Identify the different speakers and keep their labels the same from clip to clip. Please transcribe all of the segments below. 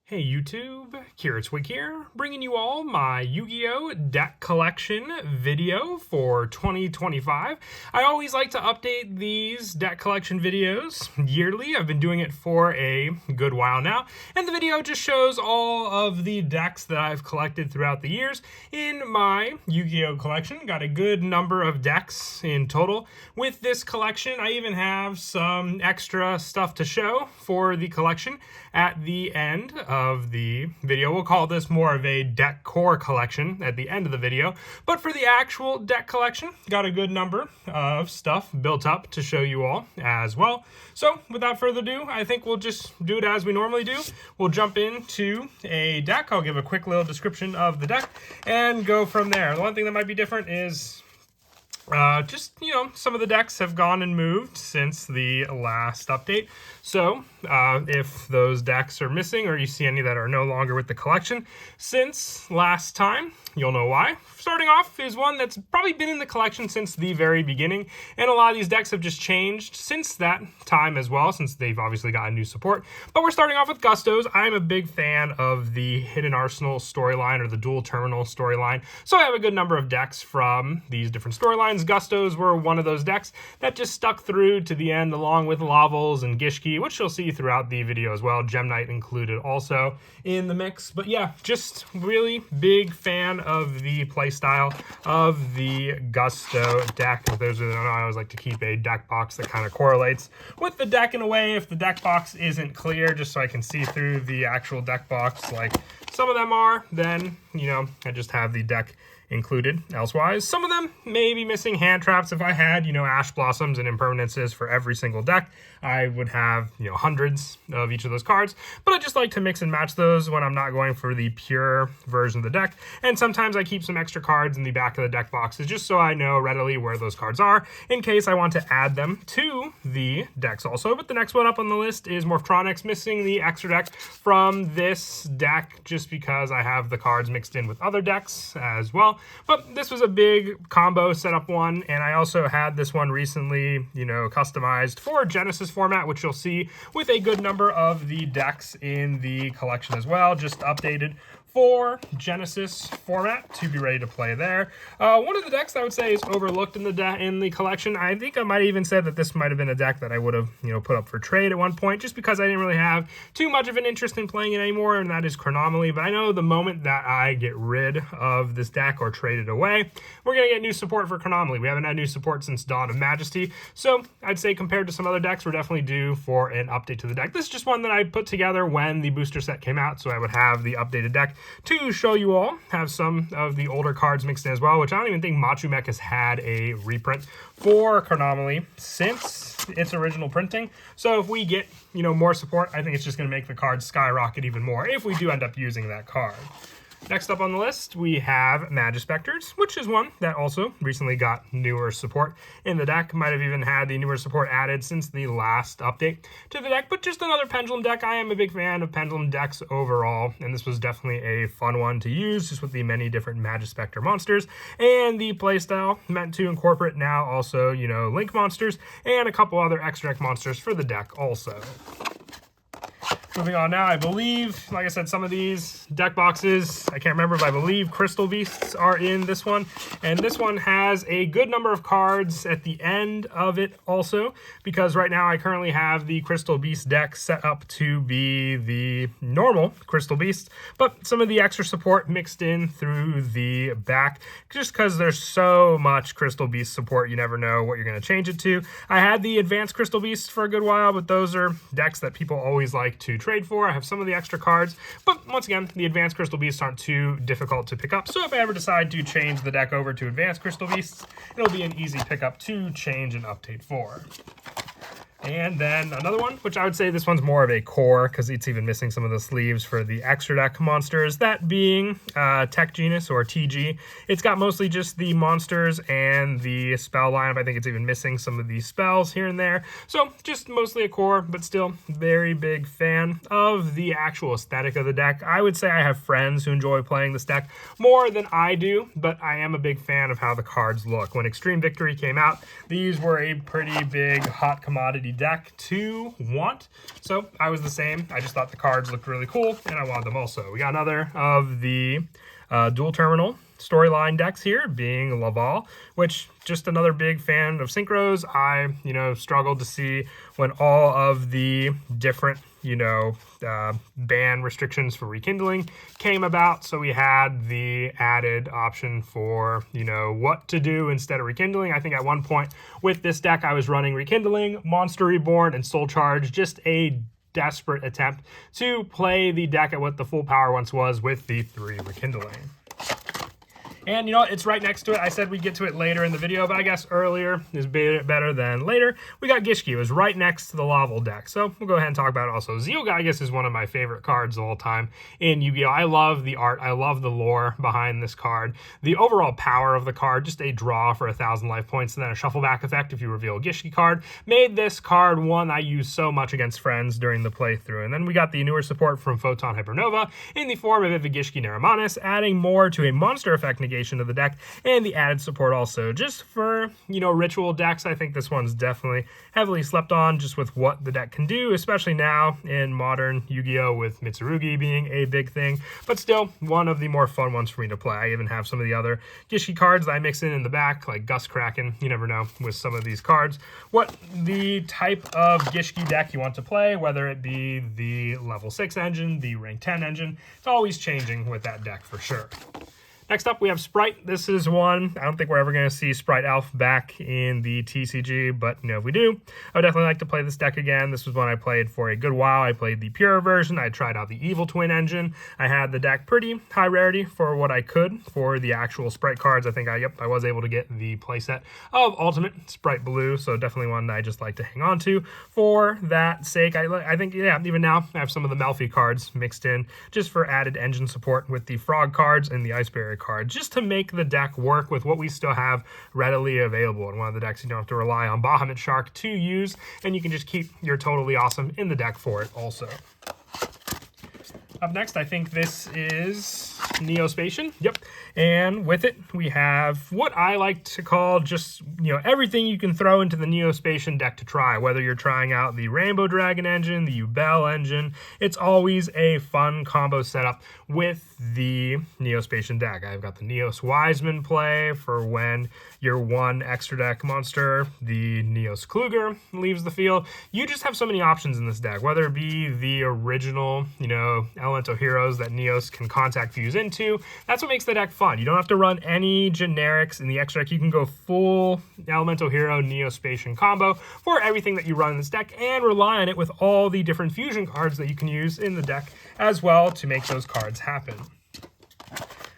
Speaker 1: Hey YouTube, Kiratwig here, bringing you all my Yu-Gi-Oh! Deck collection video for 2025. I always like to update these deck collection videos yearly. I've been doing it for a good while now, and the video just shows all of the decks that I've collected throughout the years in my Yu-Gi-Oh! Collection. Got a good number of decks in total with this collection. I even have some extra stuff to show for the collection at the end of the video. We'll call this more of a deck core collection at the end of the video, but for the actual deck collection, got a good number of stuff built up to show you all as well. So without further ado, I think we'll just do it as we normally do. We'll jump into a deck. I'll give a quick little description of the deck and go from there. The one thing that might be different is some of the decks have gone and moved since the last update. So if those decks are missing or you see any that are no longer with the collection since last time, you'll know why. Starting off is one that's probably been in the collection since the very beginning, and a lot of these decks have just changed since that time as well, since they've obviously gotten new support. But we're starting off with Gustos. I'm a big fan of the Hidden Arsenal storyline or the Dual Terminal storyline, so I have a good number of decks from these different storylines. Gustos were one of those decks that just stuck through to the end, along with Lavels and Gishki, which you'll see throughout the video as well. Gem Knight included also in the mix. But yeah, just really big fan of the playstyle of the Gusto deck. If those who don't know, I always like to keep a deck box that kind of correlates with the deck in a way. If the deck box isn't clear, just so I can see through the actual deck box like some of them are, then, I just have the deck included elsewise. Some of them may be missing hand traps. If I had, Ash Blossoms and Impermanences for every single deck, I would have, hundreds of each of those cards. But I just like to mix and match those when I'm not going for the pure version of the deck. And sometimes I keep some extra cards in the back of the deck boxes just so I know readily where those cards are in case I want to add them to the decks also. But the next one up on the list is Morphtronics, missing the extra deck from this deck just because I have the cards mixed in with other decks as well. But this was a big combo setup one, and I also had this one recently, customized for Genesis format, which you'll see with a good number of the decks in the collection as well, just updated for Genesis format to be ready to play there. One of the decks I would say is overlooked in the collection. I think I might even said that this might have been a deck that I would have put up for trade at one point, just because I didn't really have too much of an interest in playing it anymore, and that is Chronomaly. But I know the moment that I get rid of this deck or trade it away, we're gonna get new support for Chronomaly. We haven't had new support since Dawn of Majesty, so I'd say compared to some other decks, we're definitely due for an update to the deck. This is just one that I put together when the booster set came out, so I would have the updated deck to show you all. Have some of the older cards mixed in as well, which I don't even think Machu-Mech has had a reprint for Chronomaly since its original printing. So if we get, more support, I think it's just going to make the card skyrocket even more if we do end up using that card. Next up on the list, we have Magispectors, which is one that also recently got newer support in the deck. Might have even had the newer support added since the last update to the deck, but just another Pendulum deck. I am a big fan of Pendulum decks overall, and this was definitely a fun one to use, just with the many different Magispector monsters, and the playstyle meant to incorporate now also, Link monsters, and a couple other extra deck monsters for the deck also. Moving on now, I believe, like I said, some of these deck boxes, I can't remember, but I believe Crystal Beasts are in this one. And this one has a good number of cards at the end of it also, because right now I currently have the Crystal Beast deck set up to be the normal Crystal Beast, but some of the extra support mixed in through the back, just because there's so much Crystal Beast support, you never know what you're going to change it to. I had the Advanced Crystal Beasts for a good while, but those are decks that people always like to trade for. I have some of the extra cards, but once again, the Advanced Crystal Beasts aren't too difficult to pick up. So if I ever decide to change the deck over to Advanced Crystal Beasts, it'll be an easy pickup to change and update for. And then another one, which I would say this one's more of a core, because it's even missing some of the sleeves for the extra deck monsters, that being Tech Genus, or TG. It's got mostly just the monsters and the spell lineup. I think it's even missing some of the spells here and there. So just mostly a core, but still very big fan of the actual aesthetic of the deck. I would say I have friends who enjoy playing this deck more than I do, but I am a big fan of how the cards look. When Extreme Victory came out, these were a pretty big hot commodity deck to want. So I was the same. I just thought the cards looked really cool, and I wanted them also. We got another of the dual terminal storyline decks here, being Laval, which just another big fan of synchros. I, struggled to see when all of the different, ban restrictions for rekindling came about. So we had the added option for, what to do instead of rekindling. I think at one point with this deck, I was running rekindling, Monster Reborn, and Soul Charge, just a desperate attempt to play the deck at what the full power once was with the 3 rekindling. And it's right next to it. I said we'd get to it later in the video, but I guess earlier is better than later. We got Gishki. It was right next to the Laval deck. So we'll go ahead and talk about it also. Yugioh is one of my favorite cards of all time in Yu-Gi-Oh! I love the art. I love the lore behind this card. The overall power of the card, just a draw for 1,000 life points and then a shuffle back effect if you reveal a Gishki card, made this card one I use so much against friends during the playthrough. And then we got the newer support from Photon Hypernova in the form of Yugioh Neremanis, adding more to a monster effect negation of the deck, and the added support also just for ritual decks. I think this one's definitely heavily slept on just with what the deck can do, especially now in modern Yu-Gi-Oh! With Mitsurugi being a big thing, but still one of the more fun ones for me to play. I even have some of the other Gishki cards that I mix in the back, like Gust Kraken. You never know with some of these cards what the type of Gishki deck you want to play, whether it be the level 6 engine, the rank 10 engine. It's always changing with that deck for sure. Next up, we have Sprite. This is one, I don't think we're ever going to see Sprite Elf back in the TCG, but if we do, I would definitely like to play this deck again. This was one I played for a good while. I played the pure version. I tried out the Evil Twin engine. I had the deck pretty high rarity for what I could for the actual Sprite cards. I think I was able to get the playset of Ultimate Sprite Blue, so definitely one that I just like to hang on to for that sake. I think, even now, I have some of the Melfi cards mixed in just for added engine support with the Frog cards and the Ice Barrier card, just to make the deck work with what we still have readily available. In one of the decks, you don't have to rely on Bahamut Shark to use, and you can just keep your Totally Awesome in the deck for it also. Up next, I think this is Neospatian. Yep. And with it, we have what I like to call just, everything you can throw into the Neospatian deck to try. Whether you're trying out the Rainbow Dragon engine, the Ubel engine, it's always a fun combo setup with the Neospatian deck. I've got the Neos Wiseman play for when your one extra deck monster, the Neos Kluger, leaves the field. You just have so many options in this deck, whether it be the original, Elemental Heroes that Neos can contact fuse into. That's what makes the deck fun. You don't have to run any generics in the extra deck. You can go full Elemental Hero Neospatian combo for everything that you run in this deck and rely on it with all the different fusion cards that you can use in the deck as well to make those cards happen.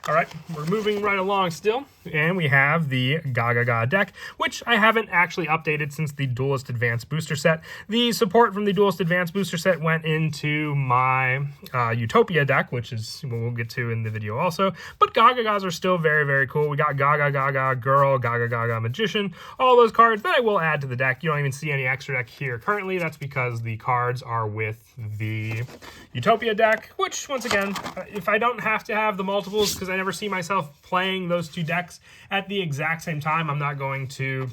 Speaker 1: All right, we're moving right along still, and we have the Gaga deck, which I haven't actually updated since the Duelist Advanced Booster Set. The support from the Duelist Advanced Booster Set went into my Utopia deck, which is what we'll get to in the video also, but Gagas are still very, very cool. We got Gaga Girl, Gaga Magician, all those cards that I will add to the deck. You don't even see any extra deck here currently. That's because the cards are with the Utopia deck, which, once again, if I don't have to have the multiples, because I never see myself playing those two decks at the exact same time, I'm not going to,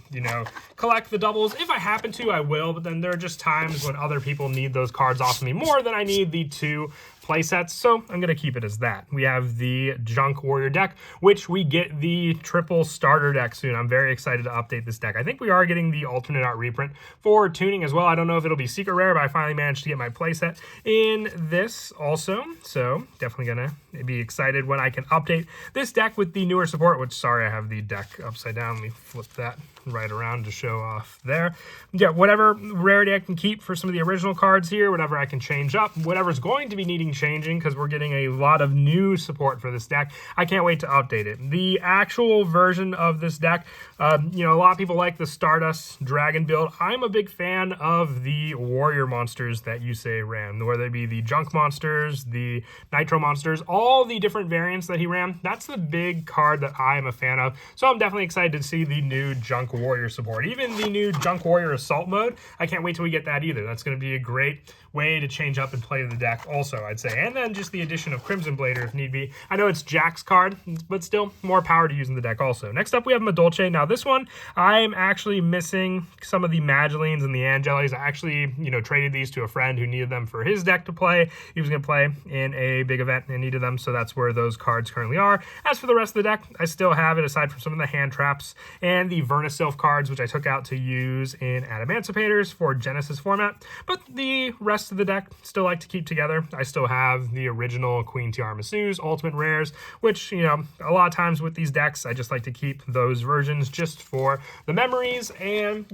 Speaker 1: collect the doubles. If I happen to, I will, but then there are just times when other people need those cards off of me more than I need the two playsets, so I'm going to keep it as that. We have the Junk Warrior deck, which we get the triple starter deck soon. I'm very excited to update this deck. I think we are getting the alternate art reprint for tuning as well. I don't know if it'll be secret rare, but I finally managed to get my playset in this also, so definitely going to be excited when I can update this deck with the newer support, which, sorry, I have the deck upside down. Let me flip that right around to show off there. Yeah, whatever rarity I can keep for some of the original cards here, whatever I can change up, whatever's going to be needing changing, because we're getting a lot of new support for this deck. I can't wait to update it. The actual version of this deck, a lot of people like the Stardust Dragon build. I'm a big fan of the warrior monsters that Yusei ran, whether they be the Junk monsters, the Nitro monsters, all the different variants that he ran. That's the big card that I am a fan of, so I'm definitely excited to see the new Junk Warrior support. Even the new Junk Warrior Assault mode, I can't wait till we get that either. That's going to be a great way to change up and play the deck also, I'd say. And then just the addition of Crimson Blader if need be. I know it's Jack's card, but still more power to use in the deck also. Next up, we have Madolche. Now this one, I'm actually missing some of the Magdalenes and the Angelis. I actually, traded these to a friend who needed them for his deck to play. He was going to play in a big event and needed them, so that's where those cards currently are. As for the rest of the deck, I still have it aside from some of the hand traps and the Vernisylph cards, which I took out to use in Adamancipators for Genesis format. But the rest of the deck still like to keep together. I still have the original Queen Tiramisus, Ultimate Rares, which, a lot of times with these decks, I just like to keep those versions just for the memories. And,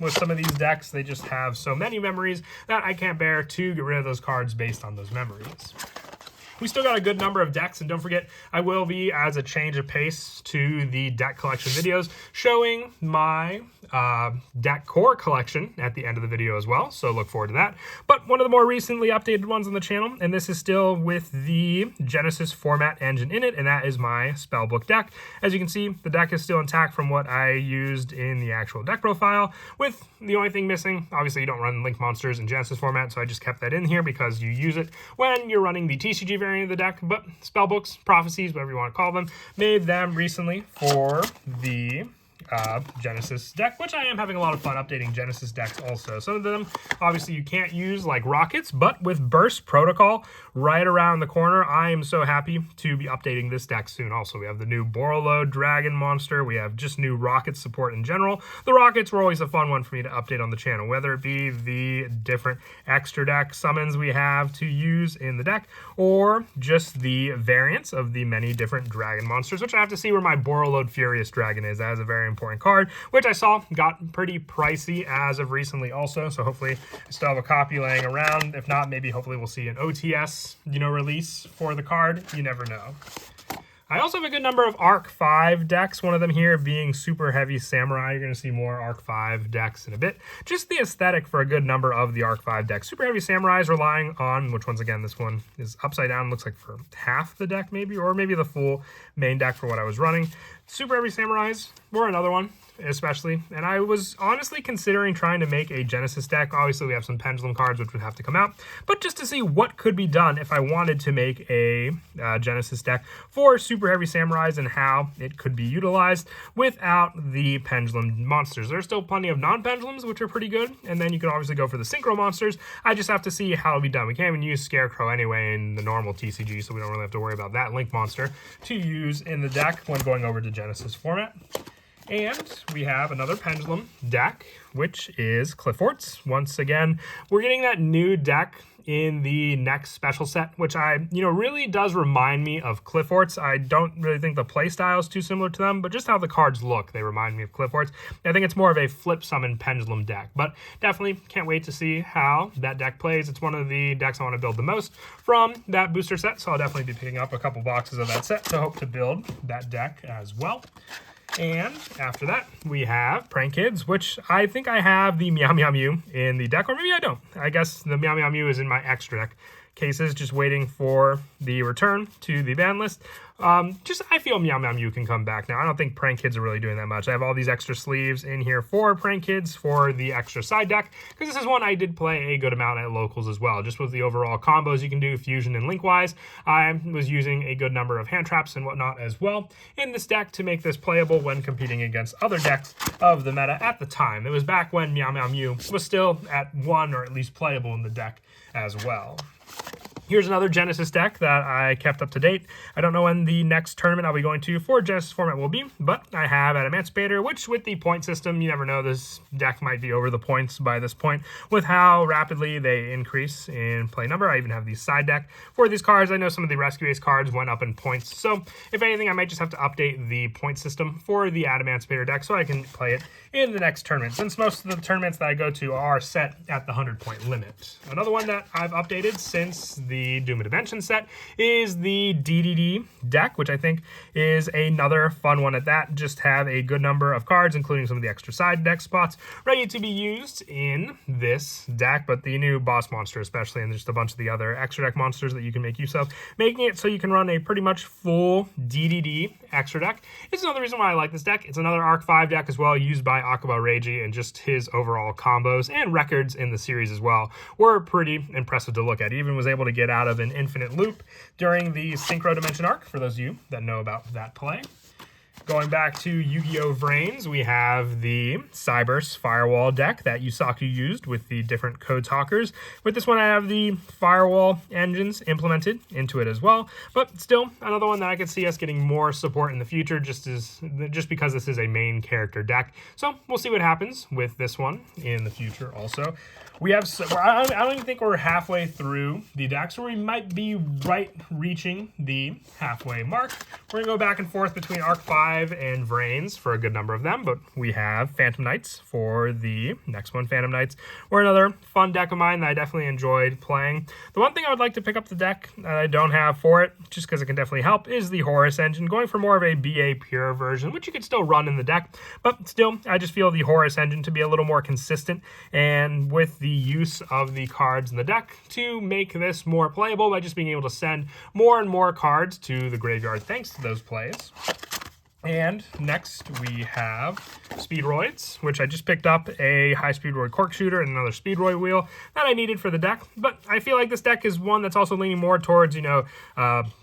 Speaker 1: with some of these decks, they just have so many memories that I can't bear to get rid of those cards based on those memories. We still got a good number of decks, and don't forget, I will be, as a change of pace to the deck collection videos, showing my deck core collection at the end of the video as well, so look forward to that. But one of the more recently updated ones on the channel, and this is still with the Genesis format engine in it, and that is my Spellbook deck. As you can see, the deck is still intact from what I used in the actual deck profile, with the only thing missing, obviously you don't run Link Monsters in Genesis format, so I just kept that in here because you use it when you're running the TCG variant of the deck. But Spellbooks, Prophecies, whatever you want to call them, made them recently for the Genesis deck, which I am having a lot of fun updating Genesis decks also. Some of them, obviously, you can't use like Rockets, but with Burst Protocol right around the corner, I am so happy to be updating this deck soon. Also, we have the new Borreload Dragon monster. We have just new Rocket support in general. The Rockets were always a fun one for me to update on the channel, whether it be the different extra deck summons we have to use in the deck, or just the variants of the many different dragon monsters, which I have to see where my Borreload Furious Dragon is. That is a very important card, which I saw got pretty pricey as of recently also, so hopefully I still have a copy laying around. If not, maybe hopefully we'll see an OTS, release for the card. You never know. I also have a good number of Arc 5 decks, one of them here being Super Heavy Samurai. You're going to see more Arc 5 decks in a bit. Just the aesthetic for a good number of the Arc 5 decks. Super Heavy Samurai is relying on, which once again, this one is upside down, looks like for half the deck maybe, or maybe the full main deck for what I was running. Super Heavy Samurais were another one, especially, and I was honestly considering trying to make a Genesis deck. Obviously, we have some Pendulum cards which would have to come out, but just to see what could be done if I wanted to make a Genesis deck for Super Heavy Samurais and how it could be utilized without the Pendulum monsters. There's still plenty of non-Pendulums, which are pretty good, and then you can obviously go for the Synchro monsters. I just have to see how it'll be done. We can't even use Scarecrow anyway in the normal TCG, so we don't really have to worry about that Link monster to use in the deck when going over to Genesis format. And we have another Pendulum deck, which is Clifforts. Once again, we're getting that new deck in the next special set, which really does remind me of Clifforts. I don't really think the play style is too similar to them, but just how the cards look, they remind me of Clifforts. I think it's more of a flip summon Pendulum deck, but definitely can't wait to see how that deck plays. It's one of the decks I want to build the most from that booster set, so I'll definitely be picking up a couple boxes of that set to hope to build that deck as well. And after that, we have Prank Kids, which I think I have the Meow Meow Mew in the deck, or maybe I don't. I guess the Meow Meow Mew is in my extra deck cases, just waiting for the return to the ban list. I feel Meow Meow Mew can come back now. I don't think Prank Kids are really doing that much. I have all these extra sleeves in here for Prank Kids for the extra side deck, because this is one I did play a good amount at locals as well. Just with the overall combos you can do, fusion and link-wise, I was using a good number of hand traps and whatnot as well in this deck to make this playable when competing against other decks of the meta at the time. It was back when Meow Meow Mew was still at 1 or at least playable in the deck as well. Here's another Genesis deck that I kept up to date. I don't know when the next tournament I'll be going to for Genesis format will be, but I have Adamancipator, which with the point system, you never know, this deck might be over the points by this point with how rapidly they increase in play number. I even have the side deck for these cards. I know some of the Rescue Ace cards went up in points, so if anything, I might just have to update the point system for the Adamancipator deck so I can play it in the next tournament, since most of the tournaments that I go to are set at the 100-point limit. Another one that I've updated since the the Doom Dimension set is the DDD deck, which I think is another fun one at that. Just have a good number of cards, including some of the extra side deck spots, ready to be used in this deck. But the new boss monster especially, and just a bunch of the other extra deck monsters that you can make use of, making it so you can run a pretty much full DDD extra deck. It's another reason why I like this deck. It's another Arc 5 deck as well, used by Akuba Reiji, and just his overall combos and records in the series as well were pretty impressive to look at. He even was able to get out of an infinite loop during the Synchro Dimension arc, for those of you that know about that play. Going back to Yu-Gi-Oh! Vrains, we have the Cyberse Firewall deck that Yusaku used with the different code talkers. With this one, I have the Firewall engines implemented into it as well, but still another one that I could see us getting more support in the future, just because this is a main character deck. So we'll see what happens with this one in the future also. We have, I don't even think we're halfway through the deck, so we might be right reaching the halfway mark. We're gonna go back and forth between Arc 5 and Vrains for a good number of them, but we have Phantom Knights for the next one. Phantom Knights were another fun deck of mine that I definitely enjoyed playing. The one thing I would like to pick up the deck that I don't have for it, just because it can definitely help, is the Horus engine, going for more of a BA pure version, which you could still run in the deck, but still, I just feel the Horus engine to be a little more consistent, and with the use of the cards in the deck to make this more playable by just being able to send more and more cards to the graveyard thanks to those plays. And next we have Speedroids, which I just picked up a high Speedroid cork shooter and another Speedroid wheel that I needed for the deck. But I feel like this deck is one that's also leaning more towards,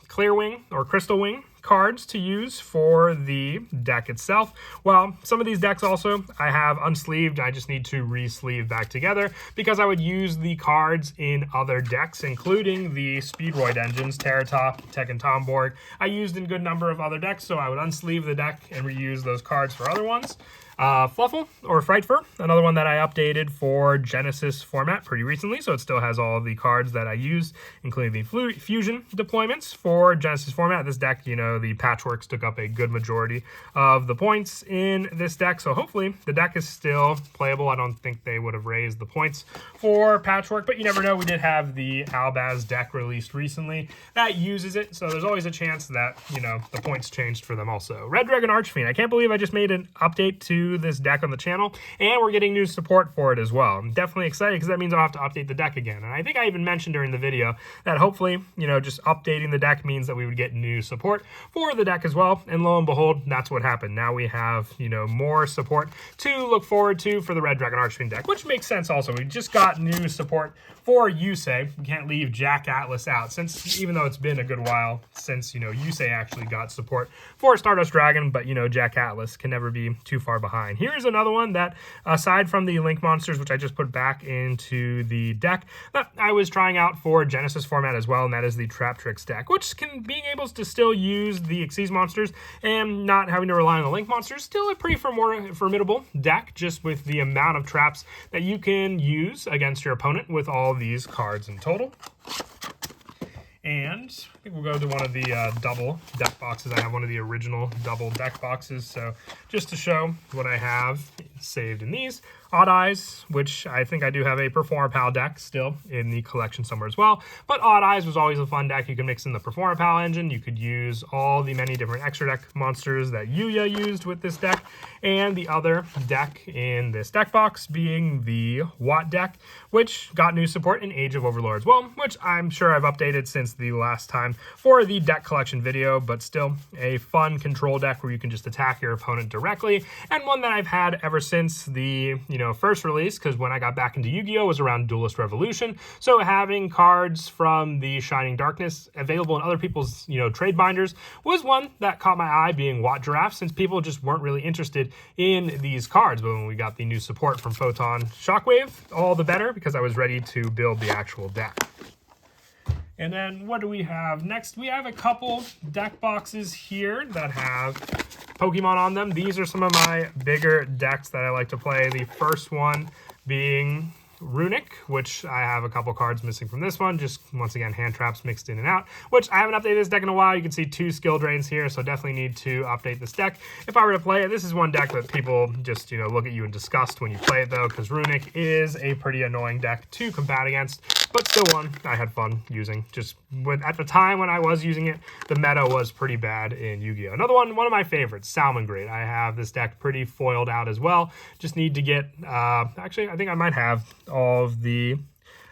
Speaker 1: Clear Wing or Crystal Wing cards to use for the deck itself. Well, some of these decks also I have unsleeved. I just need to re-sleeve back together because I would use the cards in other decks, including the Speedroid engines, Terratop, Tekken Tomborg. I used in a good number of other decks, so I would unsleeve the deck and reuse those cards for other ones. Fluffle or Frightfur, another one that I updated for Genesis format pretty recently, so it still has all of the cards that I use, including the fusion deployments for Genesis format. This deck, the Patchworks took up a good majority of the points in this deck, so hopefully the deck is still playable. I don't think they would have raised the points for Patchwork, but you never know. We did have the Albaz deck released recently that uses it, so there's always a chance that, the points changed for them also. Red Dragon Archfiend, I can't believe I just made an update to this deck on the channel, and we're getting new support for it as well. I'm definitely excited because that means I'll have to update the deck again. And I think I even mentioned during the video that hopefully, just updating the deck means that we would get new support for the deck as well. And lo and behold, that's what happened. Now we have, more support to look forward to for the Red Dragon Archfiend deck, which makes sense also. We just got new support for Yusei. We can't leave Jack Atlas out, since even though it's been a good while since, Yusei actually got support for Stardust Dragon, but, Jack Atlas can never be too far behind. Here's another one that, aside from the Link monsters, which I just put back into the deck, that I was trying out for Genesis format as well, and that is the Trap Tricks deck, which being able to still use the Xyz monsters and not having to rely on the Link monsters, still a pretty formidable deck, just with the amount of traps that you can use against your opponent with all these cards in total. And I think we'll go to one of the double deck boxes. I have one of the original double deck boxes, so just to show what I have saved in these. Odd Eyes, which I think I do have a Performapal deck still in the collection somewhere as well. But Odd Eyes was always a fun deck. You could mix in the Performapal engine. You could use all the many different extra deck monsters that Yugioh used with this deck. And the other deck in this deck box being the Watt deck, which got new support in Age of Overlord as well, which I'm sure I've updated since the last time for the deck collection video, but still a fun control deck where you can just attack your opponent directly, and one that I've had ever since the, first release, because when I got back into Yu-Gi-Oh! Was around Duelist Revolution. So having cards from the Shining Darkness available in other people's, trade binders was one that caught my eye, being Watt Giraffe, since people just weren't really interested in these cards. But when we got the new support from Photon Shockwave, all the better, because I was ready to build the actual deck. And then what do we have next? We have a couple deck boxes here that have Pokemon on them. These are some of my bigger decks that I like to play. The first one being Runic, which I have a couple cards missing from this one. Just once again, hand traps mixed in and out, which I haven't updated this deck in a while. You can see 2 skill drains here, so definitely need to update this deck. If I were to play it, this is one deck that people just, look at you in disgust when you play it though, because Runic is a pretty annoying deck to combat against, but still one I had fun using. Just at the time when I was using it, the meta was pretty bad in Yu-Gi-Oh! Another one of my favorites, Salmon Grade. I have this deck pretty foiled out as well. Just need to get, actually, I think I might have all of the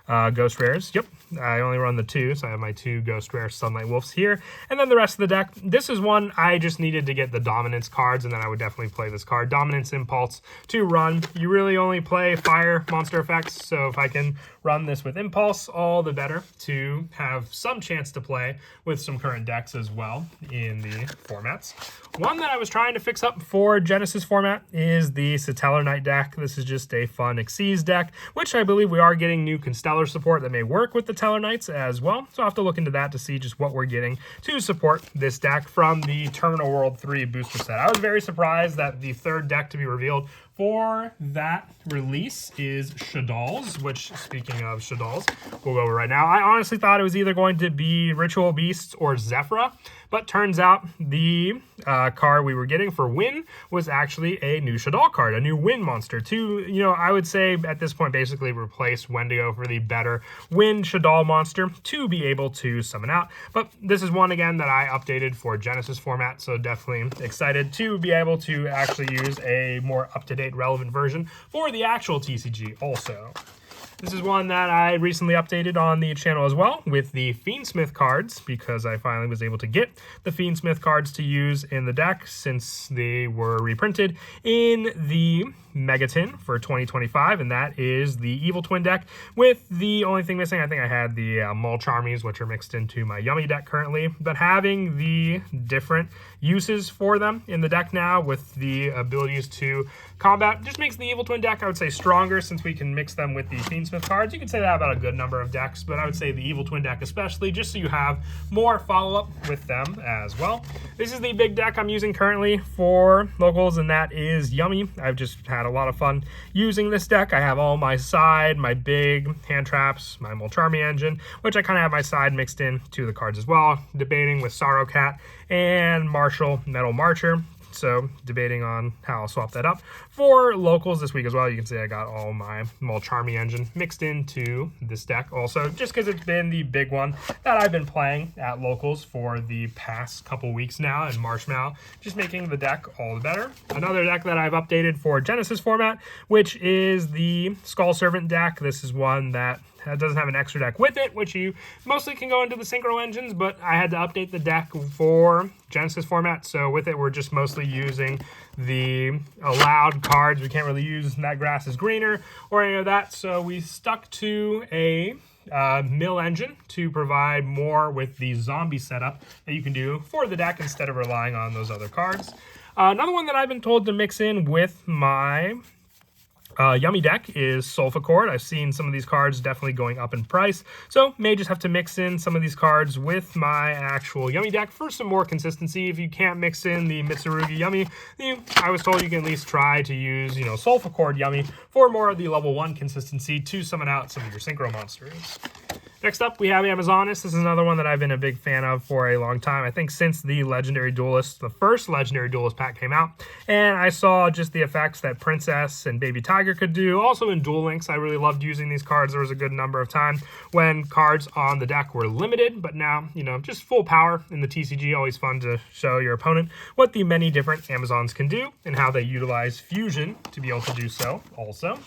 Speaker 1: Ghost Rares. Yep, I only run the 2, so I have my 2 Ghost Rare Sunlight Wolves here. And then the rest of the deck, this is one I just needed to get the Dominance cards, and then I would definitely play this card. Dominance Impulse to run. You really only play Fire monster effects, so if I can run this with Impulse, all the better to have some chance to play with some current decks as well in the formats. One that I was trying to fix up for Genesis format is the Satellar Knight deck. This is just a fun Xyz deck, which I believe we are getting new Constellar support that may work with the Tellar Knights as well. So I'll have to look into that to see just what we're getting to support this deck from the Terminal World 3 booster set. I was very surprised that the 3rd deck to be revealed for that release is Shadal's, which, speaking of Shadal's, we'll go over right now. I honestly thought it was either going to be Ritual Beasts or Zephyra, but turns out the card we were getting for Win was actually a new Shadal card, a new Win monster to, I would say at this point basically replace Wendigo for the better Win Shadal monster to be able to summon out. But this is one again that I updated for Genesis format, so definitely excited to be able to actually use a more up-to-date relevant version for the actual TCG also. This is one that I recently updated on the channel as well with the Fiendsmith cards, because I finally was able to get the Fiendsmith cards to use in the deck since they were reprinted in the Megaton for 2025, and that is the Evil Twin deck, with the only thing missing, I think I had the Mulcharmies, which are mixed into my Yummy deck currently, but having the different uses for them in the deck now with the abilities to combat just makes the Evil Twin deck, I would say, stronger since we can mix them with the Fiendsmith cards. You can say that about a good number of decks, but I would say the Evil Twin deck especially, just so you have more follow-up with them as well. This is the big deck I'm using currently for locals, and that is Yummy. I've just had a lot of fun using this deck. I have all my side, my big hand traps, my Mulcharmy engine, which I kind of have my side mixed in to the cards as well. Debating with Sorrow Cat and Marshall Metal Marcher. So debating on how I'll swap that up for locals this week as well. You can see I got all my Mulcharmy engine mixed into this deck also, just because it's been the big one that I've been playing at locals for the past couple weeks now, and Marshmallow just making the deck all the better. Another deck that I've updated for Genesis format, which is the Skull Servant deck. This is one that doesn't have an extra deck with it, which you mostly can go into the Synchro engines, but I had to update the deck for Genesis format, so with it we're just mostly using the allowed cards. We can't really use That Grass is Greener or any of that, so we stuck to a mill engine to provide more with the zombie setup that you can do for the deck instead of relying on those other cards. Another one that I've been told to mix in with my Yummy deck is Sulfur. I've seen some of these cards definitely going up in price, so may just have to mix in some of these cards with my actual Yummy deck for some more consistency. If you can't mix in the Mitsurugi Yummy, I was told you can at least try to use, Sulfur Yummy for more of the level 1 consistency to summon out some of your Synchro monsters. Next up, we have Amazonis. This is another one that I've been a big fan of for a long time. I think since the Legendary Duelist, the first Legendary Duelist pack came out, and I saw just the effects that Princess and Baby Tiger could do. Also in Duel Links, I really loved using these cards. There was a good number of times when cards on the deck were limited, but now, just full power in the TCG. Always fun to show your opponent what the many different Amazons can do and how they utilize fusion to be able to do so also.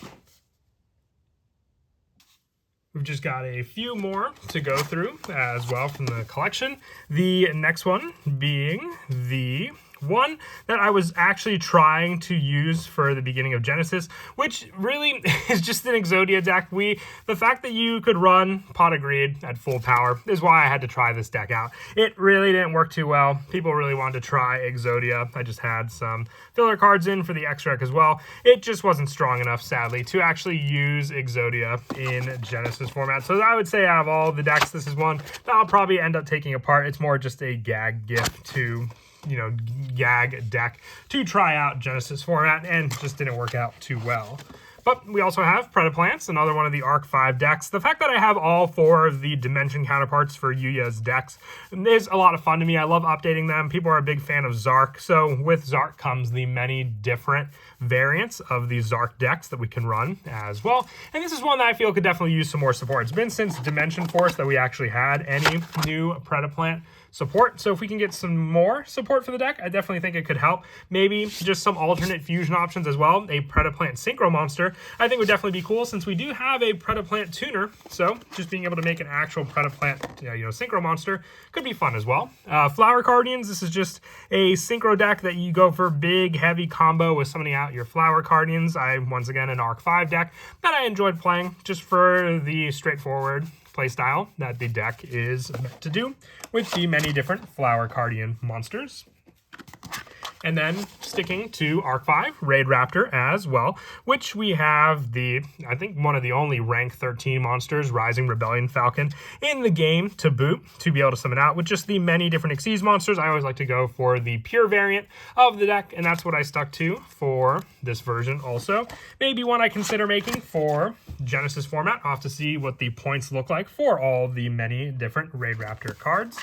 Speaker 1: We've just got a few more to go through as well from the collection. The next one being the one that I was actually trying to use for the beginning of Genesis, which really is just an Exodia deck. The fact that you could run Pot of Greed at full power is why I had to try this deck out. It really didn't work too well. People really wanted to try Exodia. I just had some filler cards in for the extra deck as well. It just wasn't strong enough, sadly, to actually use Exodia in Genesis format. So I would say out of all the decks, this is one that I'll probably end up taking apart. It's more just a gag gift to gag deck to try out Genesis format, and just didn't work out too well. But we also have Predaplants, another one of the Arc 5 decks. The fact that I have all 4 of the Dimension counterparts for Yugioh's decks is a lot of fun to me. I love updating them. People are a big fan of Zark, so with Zark comes the many different variants of the Zark decks that we can run as well. And this is one that I feel could definitely use some more support. It's been since Dimension Force that we actually had any new Predaplant support, so if we can get some more support for the deck, I definitely think it could help. Maybe just some alternate fusion options as well. A Predaplant Synchro monster I think would definitely be cool, since we do have a Predaplant tuner, so just being able to make an actual Predaplant Synchro monster could be fun as well. Flower Guardians, this is just a Synchro deck that you go for big heavy combo with summoning out your Flower Guardians. Once again an Arc 5 deck that I enjoyed playing just for the straightforward playstyle that the deck is meant to do with the many different Flower Guardian monsters. And then sticking to Arc 5, Raid Raptor as well, which we have I think one of the only rank 13 monsters, Rising Rebellion Falcon, in the game to boot, to be able to summon out with just the many different Xyz monsters. I always like to go for the pure variant of the deck, and that's what I stuck to for this version also. Maybe one I consider making for Genesis format. I'll have to see what the points look like for all the many different Raid Raptor cards.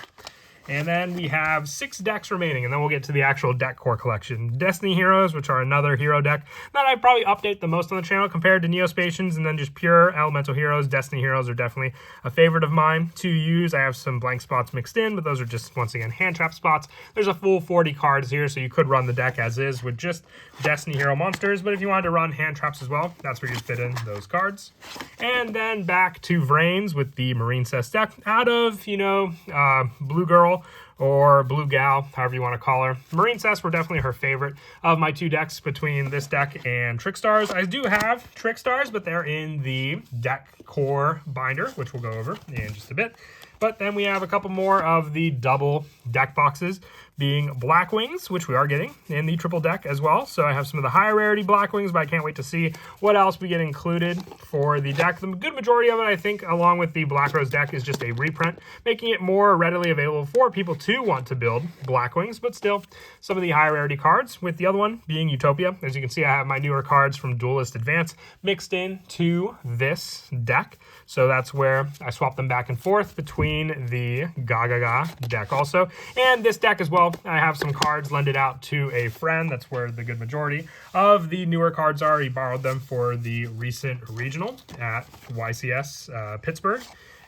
Speaker 1: And then we have 6 decks remaining, and then we'll get to the actual deck core collection. Destiny Heroes, which are another hero deck that I probably update the most on the channel compared to Neospatians, and then just pure Elemental Heroes. Destiny Heroes are definitely a favorite of mine to use. I have some blank spots mixed in, but those are just, once again, hand trap spots. There's a full 40 cards here, so you could run the deck as is with just Destiny Hero monsters, but if you wanted to run hand traps as well, that's where you fit in those cards. And then back to Vrains with the Marine Cess deck out of, Blue Girl or Blue Gal, however you want to call her. Marine Cess were definitely her favorite of my 2 decks between this deck and Trickstars. I do have Trickstars, but they're in the deck core binder, which we'll go over in just a bit. But then we have a couple more of the double deck boxes, being Blackwings, which we are getting in the triple deck as well. So I have some of the higher rarity Blackwings, but I can't wait to see what else we get included for the deck. The good majority of it, I think, along with the Black Rose deck, is just a reprint, making it more readily available for people to want to build Blackwings, but still some of the higher rarity cards, with the other one being Utopia. As you can see, I have my newer cards from Duelist Advance mixed into this deck. So that's where I swap them back and forth between the Gaga deck also. And this deck as well, I have some cards lended out to a friend. That's where the good majority of the newer cards are. He borrowed them for the recent regional at YCS Pittsburgh.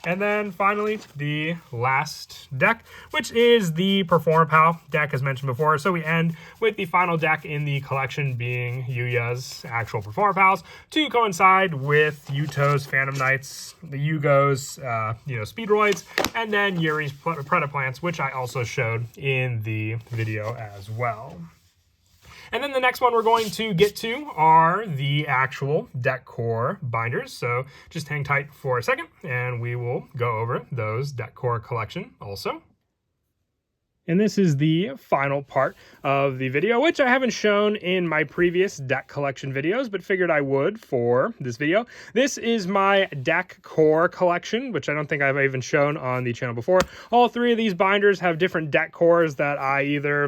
Speaker 1: And then finally, the last deck, which is the Performer Pal deck, as mentioned before. So we end with the final deck in the collection being Yugioh's actual Performer Pals to coincide with Yuto's Phantom Knights, the Yugioh's, Speedroids, and then Yuri's Predaplants, which I also showed in the video as well. And then the next one we're going to get to are the actual deck core binders. So just hang tight for a second and we will go over those deck core collection also. And this is the final part of the video, which I haven't shown in my previous deck collection videos, but figured I would for this video. This is my deck core collection, which I don't think I've even shown on the channel before. All 3 of these binders have different deck cores that I either,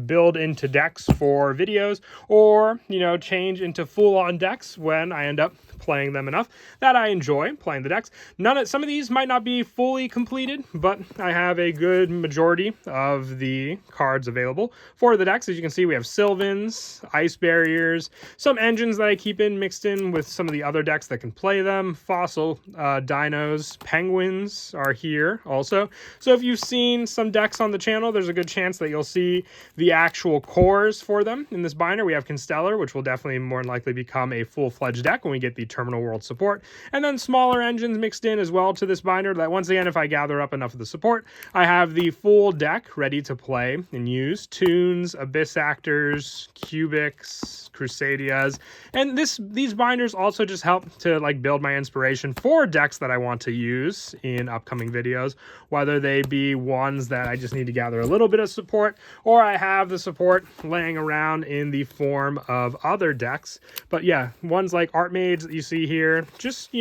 Speaker 1: build into decks for videos or, change into full-on decks when I end up playing them enough that I enjoy playing the decks. Some of these might not be fully completed, but I have a good majority of the cards available for the decks. As you can see, we have Sylvans, Ice Barriers, some engines that I keep mixed in with some of the other decks that can play them, Fossil Dinos, Penguins are here also. So if you've seen some decks on the channel, there's a good chance that you'll see the actual cores for them in this binder. We have Constellar, which will definitely more than likely become a full-fledged deck when we get the Terminal World support, and then smaller engines mixed in as well to this binder that, once again, if I gather up enough of the support, I have the full deck ready to play and use. Toons, Abyss Actors, Cubics, Crusadias, and these binders also just help to build my inspiration for decks that I want to use in upcoming videos, whether they be ones that I just need to gather a little bit of support, or I have the support laying around in the form of other decks. But yeah, ones like Art Mage that you see here, just,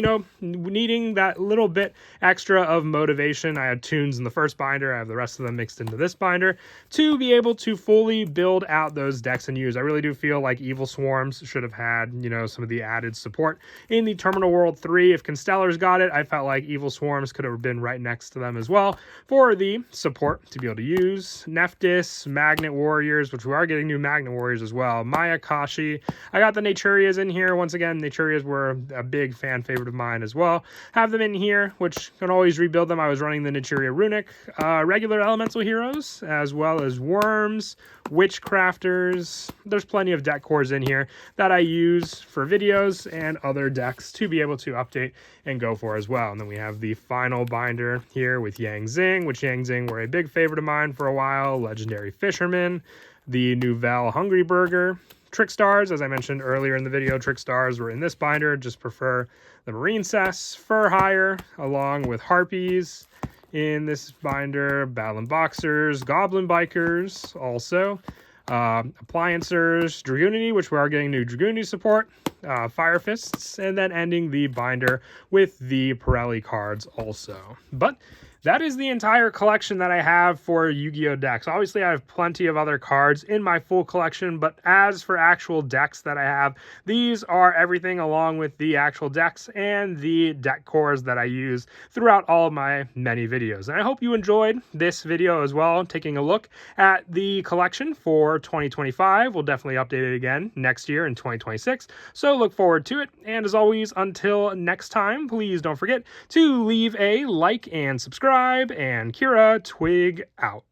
Speaker 1: needing that little bit extra of motivation. I had tunes in the first binder. I have the rest of them mixed into this binder to be able to fully build out those decks and use. I really do feel like Evil Swarms should have had, some of the added support in the Terminal World 3. If Constellars got it, I felt like Evil Swarms could have been right next to them as well for the support to be able to use. Nephthys, Magnet Warriors, which we are getting new Magnet Warriors as well. Mayakashi. I got the Naturias in here. Once again, Naturias were a big fan favorite of mine as well. Have them in here, which can always rebuild them. I was running the Naturia Runic, regular elemental heroes, as well as worms, witchcrafters. There's plenty of deck cores in here that I use for videos and other decks to be able to update and go for as well. And then we have the final binder here with Yang Zing, which Yang Zing were a big favorite of mine for a while. Legendary Fisherman, the Nouvelle Hungry Burger, Trickstars, as I mentioned earlier in the video, Trickstars were in this binder. Just prefer the Marine Cess, Fur Hire, along with Harpies in this binder, Battling Boxers, Goblin Bikers also, Appliancers, Dragoonity, which we are getting new Dragoonity support, Fire Fists, and then ending the binder with the Pirelli cards also. But that is the entire collection that I have for Yu-Gi-Oh! Decks. Obviously, I have plenty of other cards in my full collection, but as for actual decks that I have, these are everything along with the actual decks and the deck cores that I use throughout all of my many videos. And I hope you enjoyed this video as well, taking a look at the collection for 2025. We'll definitely update it again next year in 2026, so look forward to it. And as always, until next time, please don't forget to leave a like and subscribe, and Kiratwig out.